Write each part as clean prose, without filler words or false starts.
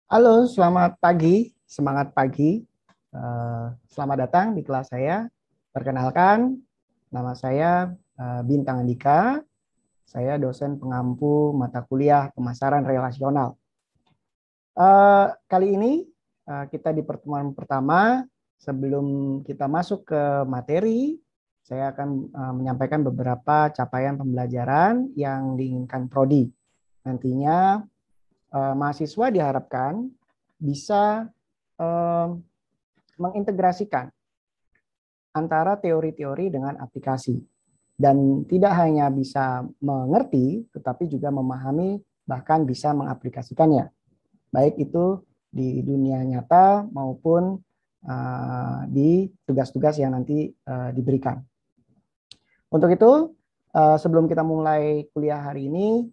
Halo, selamat pagi, semangat pagi. Selamat datang di kelas saya. Perkenalkan, nama saya Bintang Andika. Saya dosen pengampu mata kuliah pemasaran relasional. Kali ini kita di pertemuan pertama, sebelum kita masuk ke materi, saya akan menyampaikan beberapa capaian pembelajaran yang diinginkan Prodi. Nantinya mahasiswa diharapkan bisa mengintegrasikan antara teori-teori dengan aplikasi dan tidak hanya bisa mengerti tetapi juga memahami bahkan bisa mengaplikasikannya baik itu di dunia nyata maupun di tugas-tugas yang nanti diberikan. Untuk itu sebelum kita mulai kuliah hari ini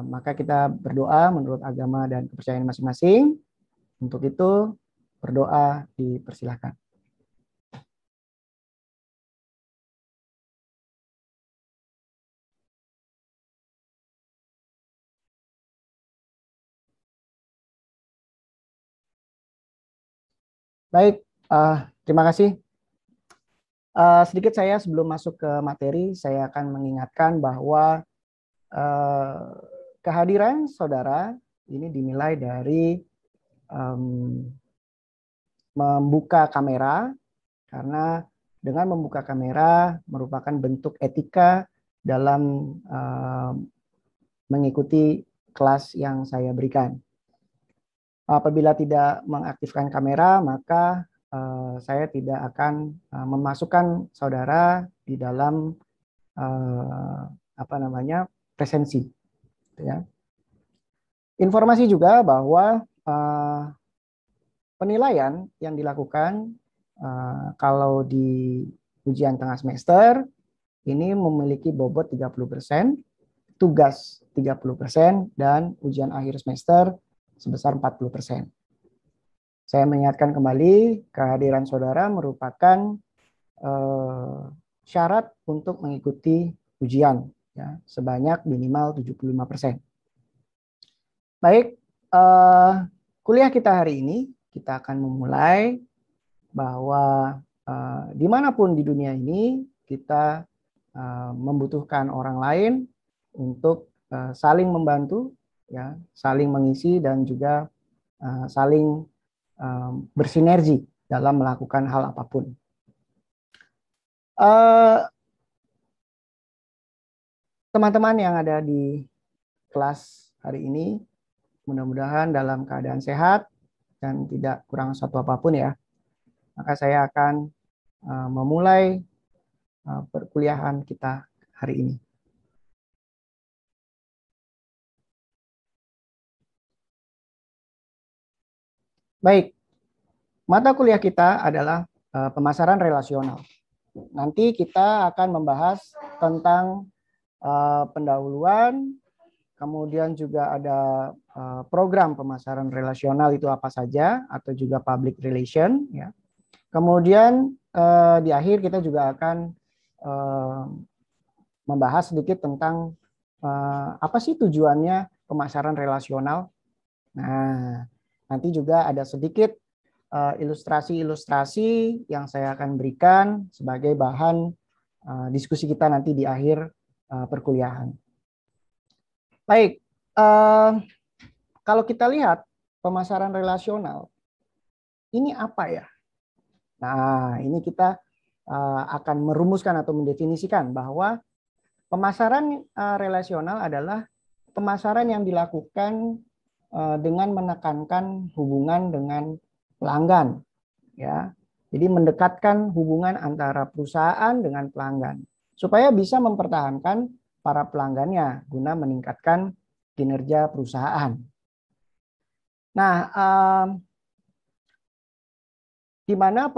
maka kita berdoa menurut agama dan kepercayaan masing-masing. Untuk itu berdoa dipersilahkan. Baik, terima kasih. Sedikit saya sebelum masuk ke materi, saya akan mengingatkan bahwa kehadiran saudara ini dinilai dari membuka kamera, karena dengan membuka kamera merupakan bentuk etika dalam mengikuti kelas yang saya berikan. Apabila tidak mengaktifkan kamera, maka saya tidak akan memasukkan saudara di dalam presensi. Ya. Informasi juga bahwa penilaian yang dilakukan kalau di ujian tengah semester ini memiliki bobot 30%, tugas 30%, dan ujian akhir semester sebesar 40%. Saya mengingatkan kembali, kehadiran saudara merupakan syarat untuk mengikuti ujian, ya, sebanyak minimal 75%. Baik, kuliah kita hari ini, kita akan memulai bahwa dimanapun di dunia ini, kita membutuhkan orang lain untuk saling membantu, ya, saling mengisi, dan juga saling bersinergi dalam melakukan hal apapun. Teman-teman yang ada di kelas hari ini mudah-mudahan dalam keadaan sehat dan tidak kurang satu apapun ya. Maka saya akan memulai perkuliahan kita hari ini. Baik, mata kuliah kita adalah pemasaran relasional. Nanti kita akan membahas tentang pendahuluan, kemudian juga ada program pemasaran relasional itu apa saja, atau juga public relation. Ya. Kemudian di akhir kita juga akan membahas sedikit tentang apa sih tujuannya pemasaran relasional. Nah, nanti juga ada sedikit ilustrasi-ilustrasi yang saya akan berikan sebagai bahan diskusi kita nanti di akhir perkuliahan. Baik, kalau kita lihat pemasaran relasional, ini apa ya? Nah, ini kita akan merumuskan atau mendefinisikan bahwa pemasaran relasional adalah pemasaran yang dilakukan dengan menekankan hubungan dengan pelanggan, ya. Jadi mendekatkan hubungan antara perusahaan dengan pelanggan supaya bisa mempertahankan para pelanggannya guna meningkatkan kinerja perusahaan. Nah, di mana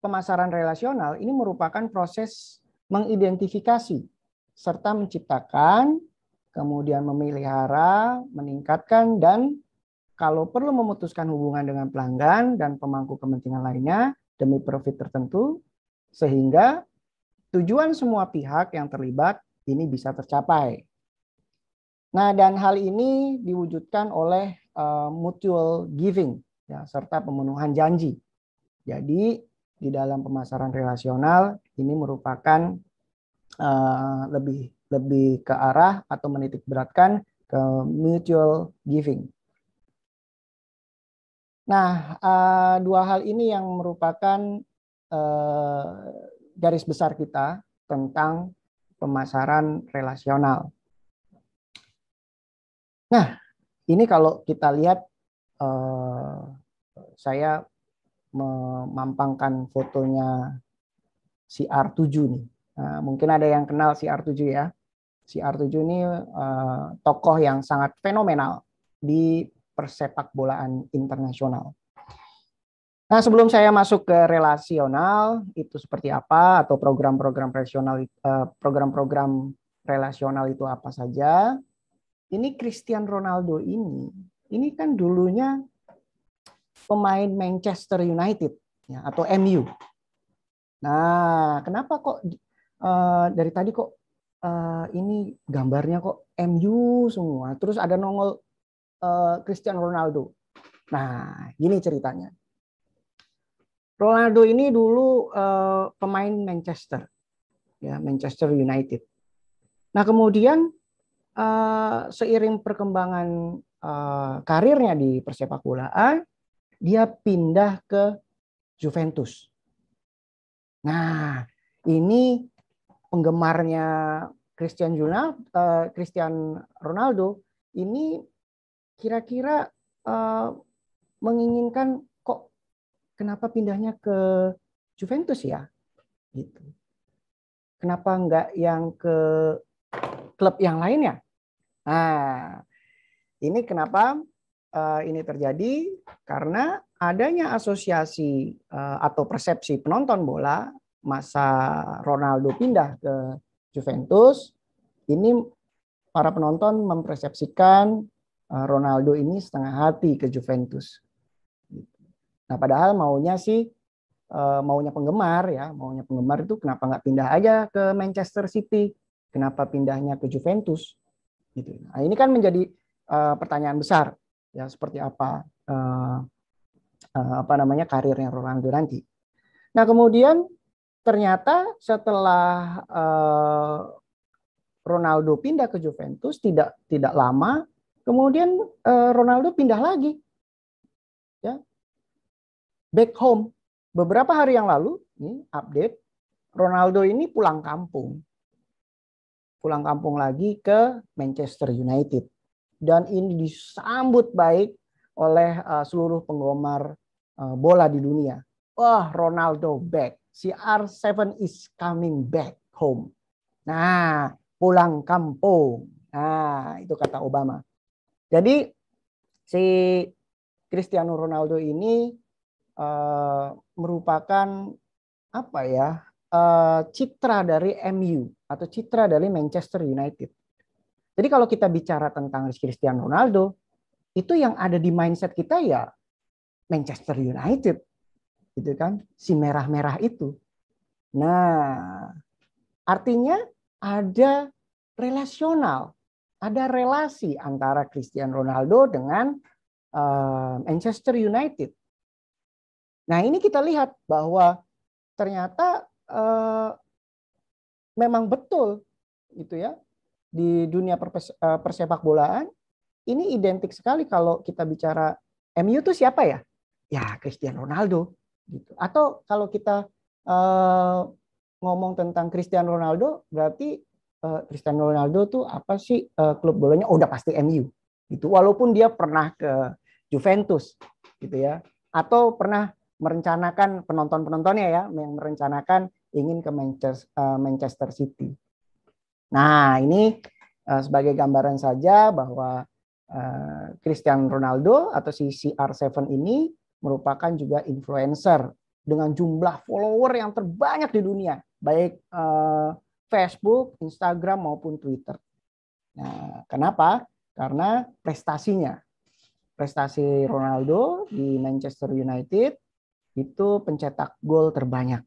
pemasaran relasional ini merupakan proses mengidentifikasi serta menciptakan, kemudian memelihara, meningkatkan, dan kalau perlu memutuskan hubungan dengan pelanggan dan pemangku kepentingan lainnya demi profit tertentu, sehingga tujuan semua pihak yang terlibat ini bisa tercapai. Nah, dan hal ini diwujudkan oleh mutual giving, ya, serta pemenuhan janji. Jadi di dalam pemasaran relasional ini merupakan lebih ke arah atau menitik beratkan ke mutual giving. Nah, dua hal ini yang merupakan garis besar kita tentang pemasaran relasional. Nah, ini kalau kita lihat, saya memampangkan fotonya CR7 nih. Nah, mungkin ada yang kenal CR7 ya. CR7 ini tokoh yang sangat fenomenal di persepak bolaan internasional. Nah, sebelum saya masuk ke relasional, itu seperti apa, atau program-program relasional itu apa saja. Ini Cristiano Ronaldo ini kan dulunya pemain Manchester United, ya, atau MU. Nah, kenapa kok dari tadi kok ini gambarnya kok MU semua, terus ada nongol Cristiano Ronaldo. Nah, gini ceritanya. Ronaldo ini dulu pemain Manchester, ya, Manchester United. Nah, kemudian seiring perkembangan karirnya di persepak bolaan, dia pindah ke Juventus. Nah, ini penggemarnya Cristiano Ronaldo ini kira-kira menginginkan, kok kenapa pindahnya ke Juventus ya? Gitu. Kenapa enggak yang ke klub yang lainnya? Nah, ini kenapa ini terjadi, karena adanya asosiasi atau persepsi penonton bola masa Ronaldo pindah ke Juventus. Ini para penonton mempersepsikan Ronaldo ini setengah hati ke Juventus. Nah, padahal maunya penggemar itu kenapa nggak pindah aja ke Manchester City? Kenapa pindahnya ke Juventus? Gitu. Nah, ini kan menjadi pertanyaan besar, ya, seperti apa karirnya Ronaldo nanti. Nah, kemudian ternyata setelah Ronaldo pindah ke Juventus tidak lama, kemudian Ronaldo pindah lagi, ya, back home. Beberapa hari yang lalu, ini update, Ronaldo ini pulang kampung lagi ke Manchester United, dan ini disambut baik oleh seluruh penggemar bola di dunia. Wah, Ronaldo back, CR7 is coming back home. Nah, pulang kampung. Nah, itu kata Obama. Jadi si Cristiano Ronaldo ini merupakan apa ya, citra dari MU atau citra dari Manchester United. Jadi kalau kita bicara tentang Cristiano Ronaldo, itu yang ada di mindset kita ya Manchester United, gitu kan, si merah-merah itu. Nah, artinya ada relasional, ada relasi antara Cristiano Ronaldo dengan Manchester United. Nah, ini kita lihat bahwa ternyata memang betul, gitu ya, di dunia persepak bolaan ini identik sekali. Kalau kita bicara MU itu siapa ya? Ya, Cristiano Ronaldo, gitu. Atau kalau kita ngomong tentang Cristiano Ronaldo, berarti Cristiano Ronaldo tuh apa sih klub bolanya? Oh, udah pasti MU, gitu. Walaupun dia pernah ke Juventus, gitu ya, atau pernah merencanakan, penontonnya ya, yang merencanakan ingin ke Manchester City. Nah, ini sebagai gambaran saja bahwa Cristiano Ronaldo atau si CR7 ini merupakan juga influencer dengan jumlah follower yang terbanyak di dunia, baik Facebook, Instagram maupun Twitter. Nah, kenapa? Karena prestasi Ronaldo di Manchester United itu pencetak gol terbanyak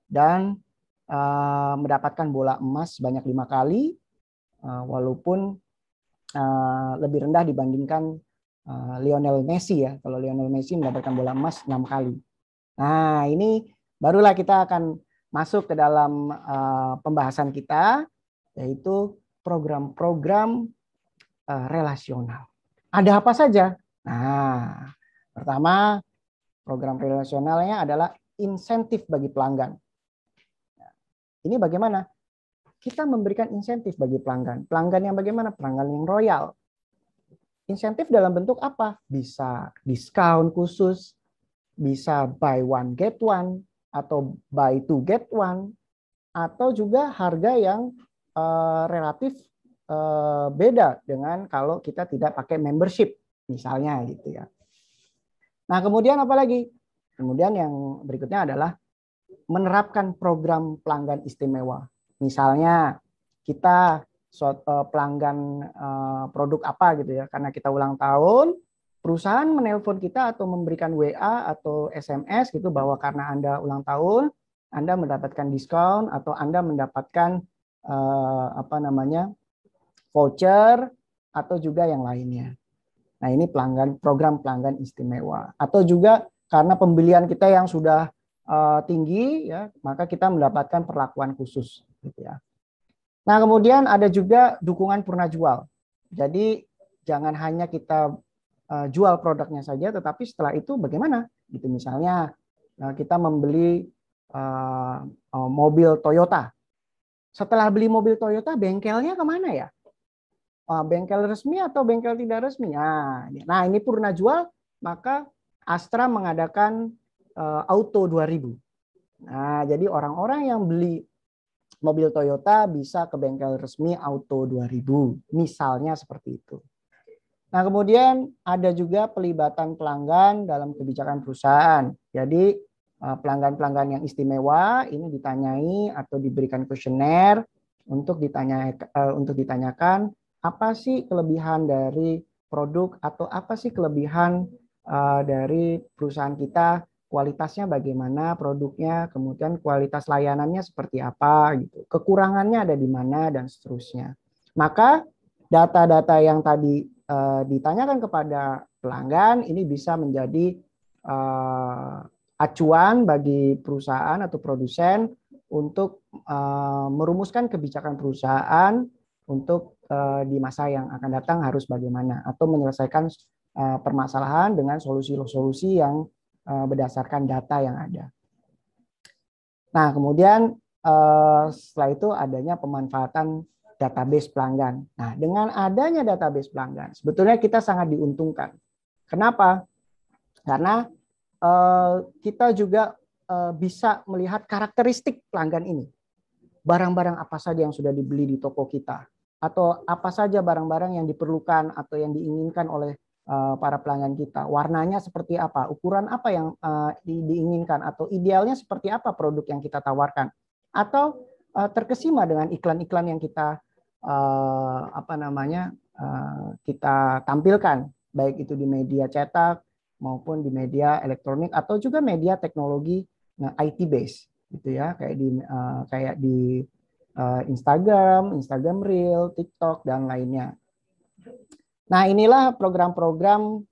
dan mendapatkan bola emas sebanyak 5 kali, walaupun lebih rendah dibandingkan Lionel Messi ya. Kalau Lionel Messi mendapatkan bola emas 6 kali. Nah, ini barulah kita akan masuk ke dalam pembahasan kita, yaitu program-program relasional. Ada apa saja? Nah, pertama, program relasionalnya adalah insentif bagi pelanggan. Ini bagaimana? Kita memberikan insentif bagi pelanggan. Pelanggan yang bagaimana? Pelanggan yang royal. Insentif dalam bentuk apa? Bisa diskon khusus, bisa buy one get one, atau buy two get one, atau juga harga yang relatif beda dengan kalau kita tidak pakai membership, misalnya gitu ya. Nah, kemudian apa lagi? Kemudian yang berikutnya adalah menerapkan program pelanggan istimewa. Misalnya kita pelanggan produk apa gitu ya, karena kita ulang tahun, perusahaan menelpon kita atau memberikan WA atau SMS gitu bahwa karena Anda ulang tahun, Anda mendapatkan diskon atau Anda mendapatkan voucher atau juga yang lainnya. Nah, ini program pelanggan istimewa. Atau juga karena pembelian kita yang sudah tinggi ya, maka kita mendapatkan perlakuan khusus gitu ya. Nah, kemudian ada juga dukungan purna jual. Jadi jangan hanya kita jual produknya saja, tetapi setelah itu bagaimana? Gitu misalnya kita membeli mobil Toyota. Setelah beli mobil Toyota, bengkelnya kemana ya? Bengkel resmi atau bengkel tidak resmi? Nah, ini purna jual, maka Astra mengadakan Auto 2000. Nah, jadi orang-orang yang beli mobil Toyota bisa ke bengkel resmi Auto 2000, misalnya seperti itu. Nah, kemudian ada juga pelibatan pelanggan dalam kebijakan perusahaan. Jadi pelanggan-pelanggan yang istimewa ini ditanyai atau diberikan kuesioner untuk ditanyakan apa sih kelebihan dari produk atau apa sih kelebihan dari perusahaan kita, kualitasnya bagaimana produknya, kemudian kualitas layanannya seperti apa gitu. Kekurangannya ada di mana dan seterusnya. Maka data-data yang tadi ditanyakan kepada pelanggan ini bisa menjadi acuan bagi perusahaan atau produsen untuk merumuskan kebijakan perusahaan untuk di masa yang akan datang harus bagaimana atau menyelesaikan permasalahan dengan solusi-solusi yang berdasarkan data yang ada. Nah, kemudian setelah itu adanya pemanfaatan database pelanggan. Nah, dengan adanya database pelanggan, sebetulnya kita sangat diuntungkan. Kenapa? Karena kita juga bisa melihat karakteristik pelanggan ini. Barang-barang apa saja yang sudah dibeli di toko kita, atau apa saja barang-barang yang diperlukan atau yang diinginkan oleh para pelanggan kita, warnanya seperti apa, ukuran apa yang diinginkan, atau idealnya seperti apa produk yang kita tawarkan, atau terkesima dengan iklan-iklan yang kita kita tampilkan, baik itu di media cetak maupun di media elektronik atau juga media teknologi IT base, gitu ya, kayak di Instagram Reel, TikTok dan lainnya. Nah, inilah program-program,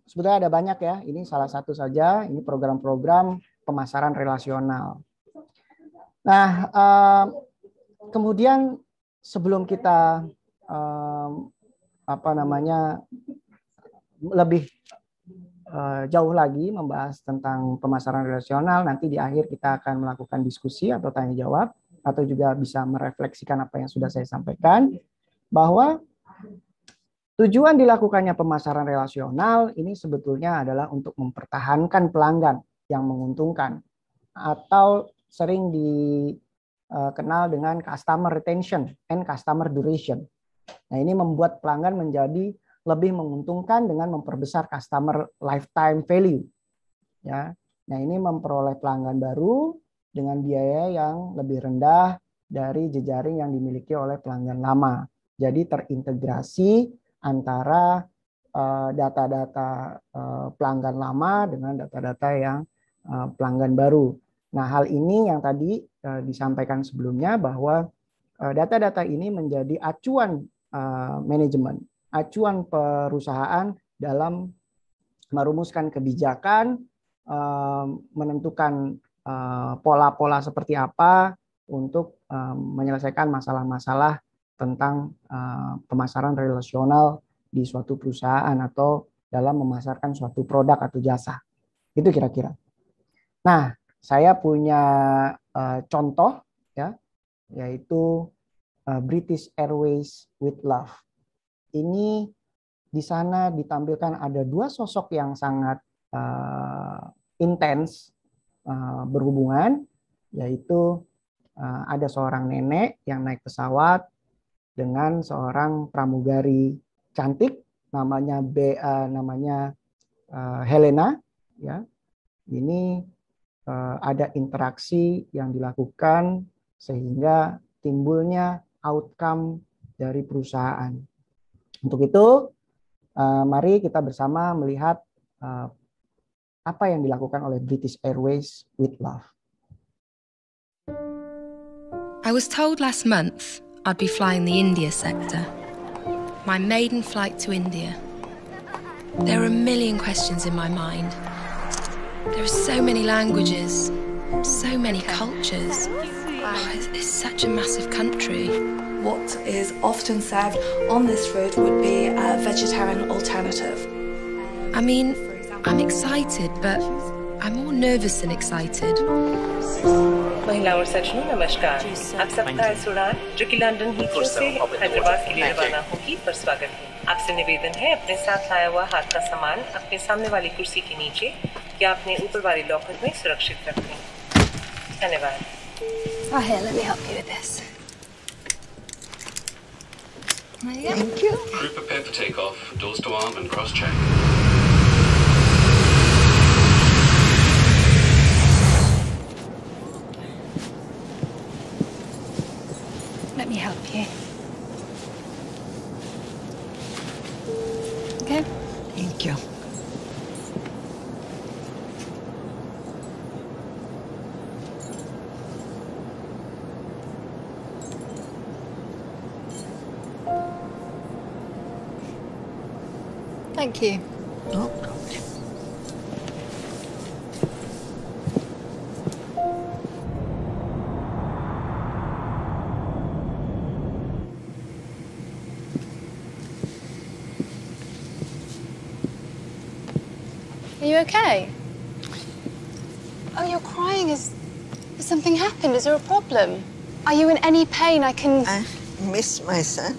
sebetulnya ada banyak ya, ini salah satu saja, ini program-program pemasaran relasional. Nah, kemudian sebelum kita lebih jauh lagi membahas tentang pemasaran relasional, nanti di akhir kita akan melakukan diskusi atau tanya jawab, atau juga bisa merefleksikan apa yang sudah saya sampaikan, bahwa tujuan dilakukannya pemasaran relasional ini sebetulnya adalah untuk mempertahankan pelanggan yang menguntungkan, atau sering dikenal dengan customer retention and customer duration. Nah, ini membuat pelanggan menjadi lebih menguntungkan dengan memperbesar customer lifetime value. Ya, nah ini memperoleh pelanggan baru dengan biaya yang lebih rendah dari jejaring yang dimiliki oleh pelanggan lama. Jadi terintegrasi antara data-data pelanggan lama dengan data-data yang pelanggan baru. Nah, hal ini yang tadi disampaikan sebelumnya bahwa data-data ini menjadi acuan manajemen acuan perusahaan dalam merumuskan kebijakan, menentukan pola-pola seperti apa untuk menyelesaikan masalah-masalah tentang pemasaran relasional di suatu perusahaan atau dalam memasarkan suatu produk atau jasa. Itu kira-kira. Nah, saya punya contoh ya, yaitu British Airways with Love. Ini di sana ditampilkan ada dua sosok yang sangat intens berhubungan, yaitu ada seorang nenek yang naik pesawat dengan seorang pramugari cantik namanya Helena, ya. Ini ada interaksi yang dilakukan sehingga timbulnya outcome dari perusahaan. Untuk itu, mari kita bersama melihat apa yang dilakukan oleh British Airways with Love. I was told last month I'd be flying the India sector. My maiden flight to India. There are a million questions in my mind. There are so many languages, so many cultures. It's such a massive country. What is often served on this route would be a vegetarian alternative. I mean, I'm excited, but I'm more nervous than excited. महिला और सज्जनों नमस्कार। आप सबका इस उड़ान जो कि लंदन हीथ्रो से हैदराबाद के लिए रवाना होगी पर स्वागत है। आपसे निवेदन है अपने साथ लाया हुआ हाथ का सामान अपने सामने वाली कुर्सी के नीचे या अपने ऊपर वाली लॉकर में सुरक्षित रखें। धन्यवाद। Oh, here, let me help you with this. Thank you. Crew prepared for takeoff. Doors to arm and cross-check. Let me help you. Okay? Thank you. Thank you. No problem. Are you okay? Oh, you're crying. Has something happened? Is there a problem? Are you in any pain? I miss my son.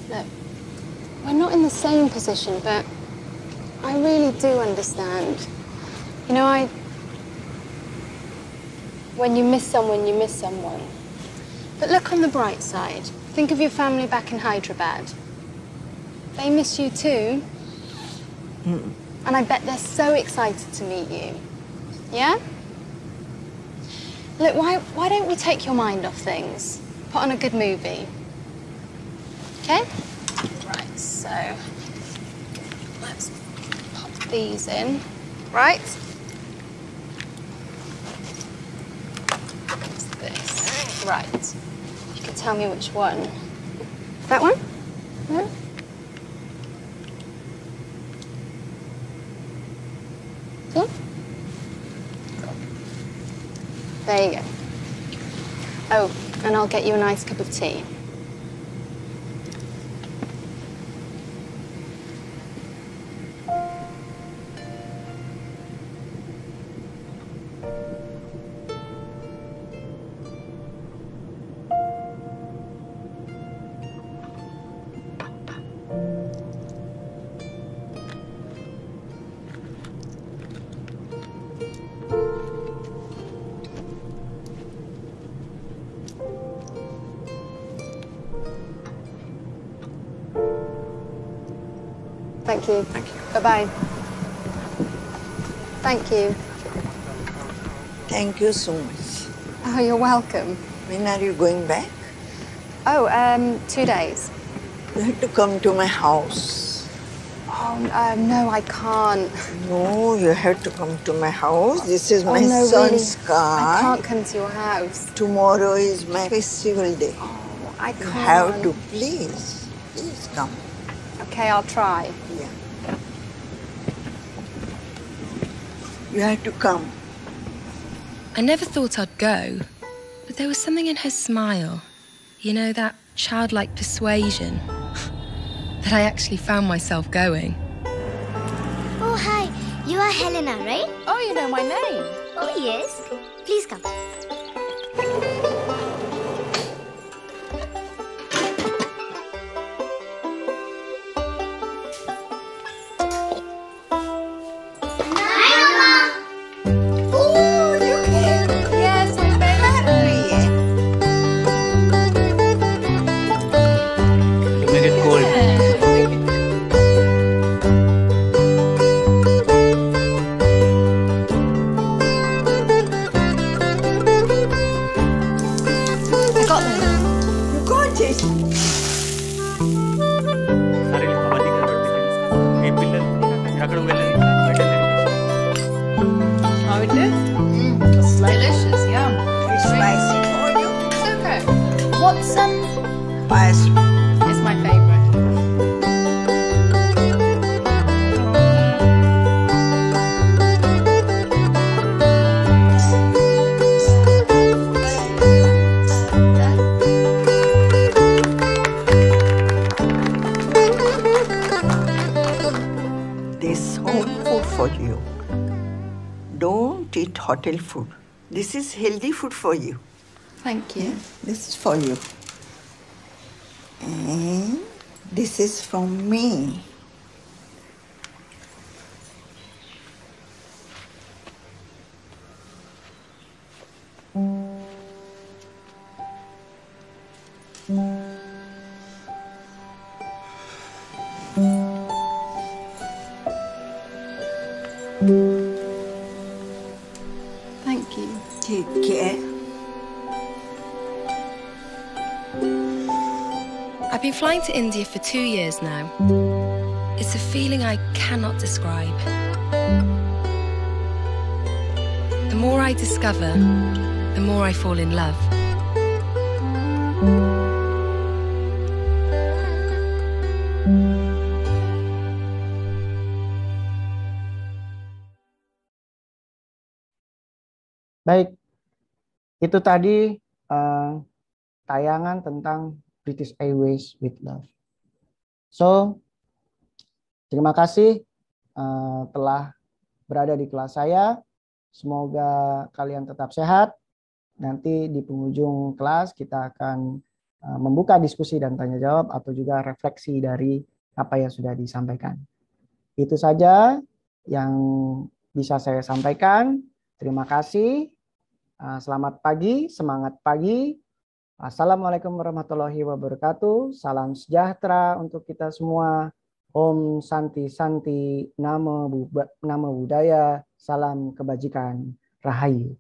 Look, we're not in the same position, but I really do understand. You know, when you miss someone, you miss someone. But look on the bright side. Think of your family back in Hyderabad. They miss you too. And I bet they're so excited to meet you. Yeah? Look, why don't we take your mind off things? Put on a good movie. Okay? Right, so let's pop these in. Right? What's this? Right. You can tell me which one. That one? No? Yeah? There you go. Oh, and I'll get you a nice cup of tea. Thank you. Thank you. Bye-bye. Thank you. Thank you so much. Oh, you're welcome. When are you going back? Oh, 2 days. You have to come to my house. No, I can't. No, you have to come to my house. This is my no, son's really. car. I can't come to your house. Tomorrow is my festival day. Oh, I can't. You have to, please. Please come. Okay, I'll try. Yeah. You have to come. I never thought I'd go, but there was something in her smile, you know, that childlike persuasion, that I actually found myself going. Oh, hi. You are Helena, right? Oh, you know my name. Oh, yes. Please come. How it is? It's delicious, yum. It's spicy for you. It's okay. What's Spice. It's my favorite. This home food for you. Don't eat hotel food. This is healthy food for you. Thank you. This is for you. And this is from me. Thank you. Take care. I've been flying to India for 2 years now. It's a feeling I cannot describe. The more I discover, the more I fall in love. Baik, itu tadi tayangan tentang British Airways with Love. So, terima kasih telah berada di kelas saya. Semoga kalian tetap sehat. Nanti di penghujung kelas kita akan membuka diskusi dan tanya jawab atau juga refleksi dari apa yang sudah disampaikan. Itu saja yang bisa saya sampaikan. Terima kasih. Selamat pagi, semangat pagi. Assalamualaikum warahmatullahi wabarakatuh. Salam sejahtera untuk kita semua. Om Santi Santi, Namo Buddhaya, salam kebajikan, Rahayu.